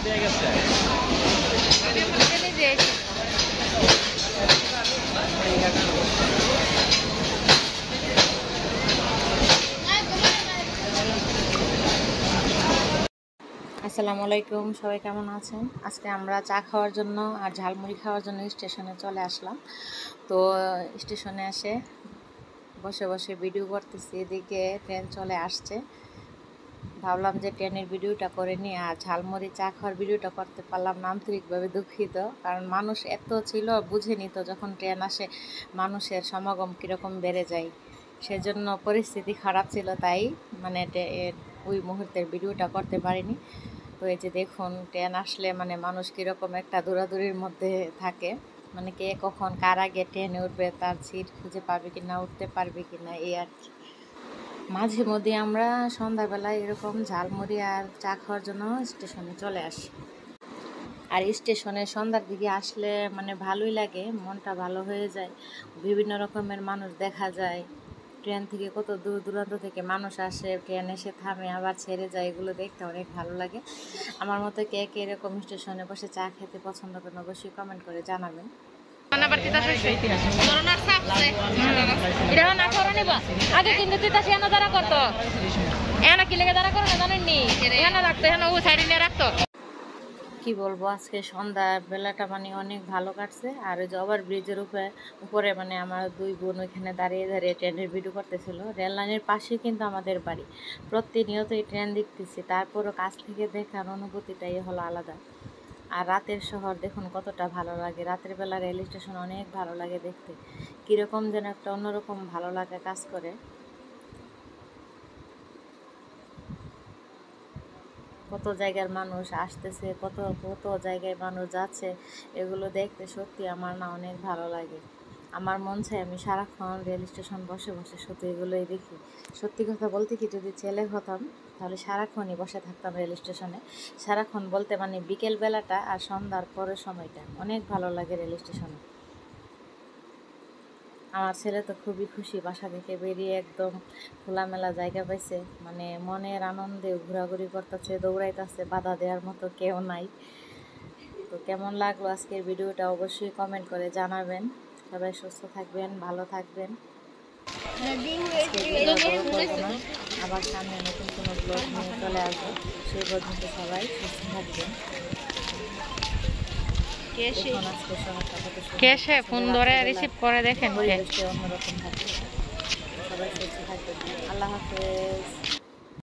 আসসালামু আলাইকুম, সবাই কেমন আছেন? আজকে আমরা চা খাওয়ার জন্য আর ঝালমুড়ি খাওয়ার জন্য স্টেশনে চলে আসলাম। তো স্টেশনে এসে বসে বসে ভিডিও করতেছি, এদিকে ট্রেন চলে আসছে। ভাবলাম যে ট্রেনের ভিডিওটা করে নিই, আর ঝালমুড়ি চা খাওয়ার ভিডিওটা করতে পারলাম না, আন্তরিকভাবে দুঃখিত। কারণ মানুষ এত ছিল, বুঝে নিত যখন ট্রেন আসে মানুষের সমাগম কীরকম বেড়ে যায়, সেজন্য পরিস্থিতি খারাপ ছিল, তাই মানে ওই মুহূর্তের ভিডিওটা করতে পারিনি। তো এই যে দেখুন, ট্রেন আসলে মানে মানুষ কীরকম একটা দৌড়াদৌড়ির মধ্যে থাকে, মানে কে কখন কার আগে ট্রেনে উঠবে, তার সিট খুঁজে পাবে কি না, উঠতে পারবে কি না, এই আর কি। মাঝে মধ্যে আমরা সন্ধ্যাবেলায় এরকম ঝালমুড়ি আর চা খাওয়ার জন্য স্টেশনে চলে আসি। আর স্টেশনে সন্ধ্যার দিকে আসলে মানে ভালোই লাগে, মনটা ভালো হয়ে যায়। বিভিন্ন রকমের মানুষ দেখা যায়, ট্রেন থেকে কত দূর দূরান্ত থেকে মানুষ আসে, ট্রেন এসে থামে আবার ছেড়ে যায়, এগুলো দেখতে অনেক ভালো লাগে। আমার মতো কে কে এরকম স্টেশনে বসে চা খেতে পছন্দ করেন অবশ্যই কমেন্ট করে জানাবেন। আগে কিন্তু তিতাসি এনে দ্বারা করতো, এনে কি লেগে দ্বারা করে না জানেননি, এনে রাখতো, এনে ও সাইডে নিয়ে রাখতো। কি বলবো, আজকে সন্ধ্যা বেলাটা মানে অনেক ভালো কাটছে। আর ওই যে ওভার ব্রিজের উপরে মানে আমার দুই বোন ওইখানে দাঁড়িয়ে দাঁড়িয়ে ট্রেনের ভিডিও করতেছিল। রেল লাইনের পাশেই কিন্তু আমাদের বাড়ি, প্রতিনিয়ত এই ট্রেন দেখতেছি, তারপরও কাছ থেকে দেখার অনুভূতিটাই হলো আলাদা। আর রাতের শহর দেখুন কতটা ভালো লাগে, রাতের বেলা রেল স্টেশন অনেক ভালো লাগে দেখতে, কীরকম যেন একটা অন্যরকম ভালো লাগা কাজ করে। কত জায়গার মানুষ আসতেছে, কত কত জায়গায় মানুষ যাচ্ছে, এগুলো দেখতে সত্যি আমার না অনেক ভালো লাগে। আমার মন চায় আমি সারাক্ষণ রেল স্টেশন বসে বসে শুধু এগুলোই দেখি। সত্যি কথা বলতে কি, যদি ছেলে হতাম তাহলে সারাক্ষণই বসে থাকতাম রেল স্টেশনে। সারাক্ষণ বলতে মানে বিকেল বেলাটা আর সন্ধ্যার পরের সময়টা অনেক ভালো লাগে রেল স্টেশনে। আমার ছেলে তো খুবই খুশি, বাসা থেকে বেরিয়ে একদম খোলামেলা জায়গা পাইছে, মানে মনের আনন্দে ঘোরাঘুরি করতেছে, দৌড়াইতেছে, বাধা দেওয়ার মতো কেউ নাই। তো কেমন লাগলো আজকের ভিডিওটা অবশ্যই কমেন্ট করে জানাবেন। সবাই সুস্থ থাকবেন, ভালো থাকবেন। আবার সামনে নতুন কোনো ব্লগ নিয়ে চলে আসবো, সেই পর্যন্ত সবাই সুস্থ থাকবেন। কেসে ফোন ধরে রিসিভ করে দেখেন, অন্যরকম থাকবে। সবাই সুস্থ থাকবেন, আল্লাহ হাফেজ।